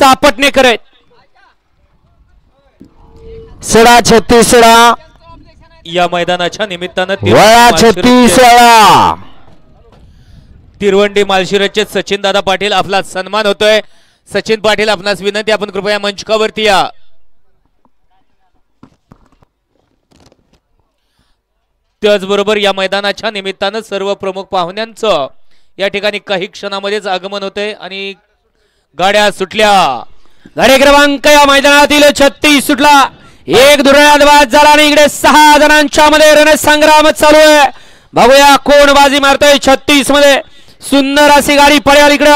सापटणेकर आहेत. 36 या मैदानाच्या निमित्तानं 36 तिरवंडी माळशिरसचे सचिन दादा पाटील आपला सन्मान होतोय. सचिन पाटील आपणास विनंती आपण कृपया मंचकावरती या. त्याचबरोबर या मैदानाच्या निमित्तानं सर्व प्रमुख पाहुण्यांचं या ठिकाणी काही क्षणामध्येच आगमन होते आणि गाड्या सुटल्या. गाडी क्रमांक या मैदानातील 36 सुटला. एक दुर्यात बाद झाला आणि इकडे 6 जणांच्या मध्ये रणसंग्राम चालू आहे. बघूया कोण बाजी मारतोय 36 मध्ये. सुंदर अशी गाडी पड्याल इकडे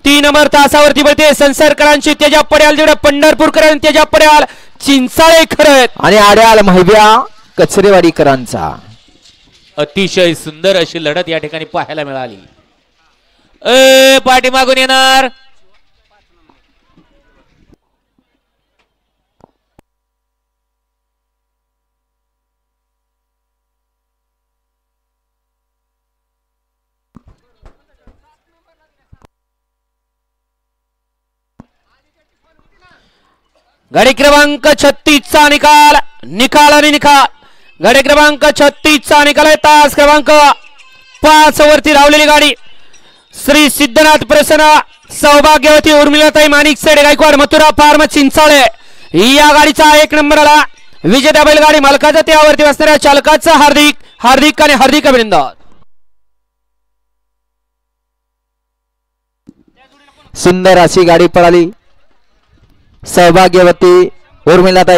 3 नंबर तासावरती पडते. संसरकरांची तेजा पड्याल तिकडे पंढरपूरकर तेजा पड्याल चिंचाळे खरत आणि आड्याल महिब्या कचरेवाडीकरांचा. अतिशय सुंदर अशी लढत या ठिकाणी पाहायला मिळाली. पाठीमागून येणार गाडी क्रमांक 36 चा निकाल आणि निकाल. गाडी क्रमांक 36 चा निकाल आहे. तास क्रमांक 5 वरती धावलेली गाडी श्री सिद्धनाथ प्रसन्न सौभाग्यवती उर्मिलाताई माणिक सेड गायकवाड मथुरा फार्म चिंचाळे या गाडीचा 1 नंबर आला. विजेत्या बैलगाडी मालकाचा त्यावरती बसणाऱ्या चालकाचा हार्दिक अभिनंदन. सुंदर अशी गाडी पळाली. सौभाग्यवती उर्मिलाताई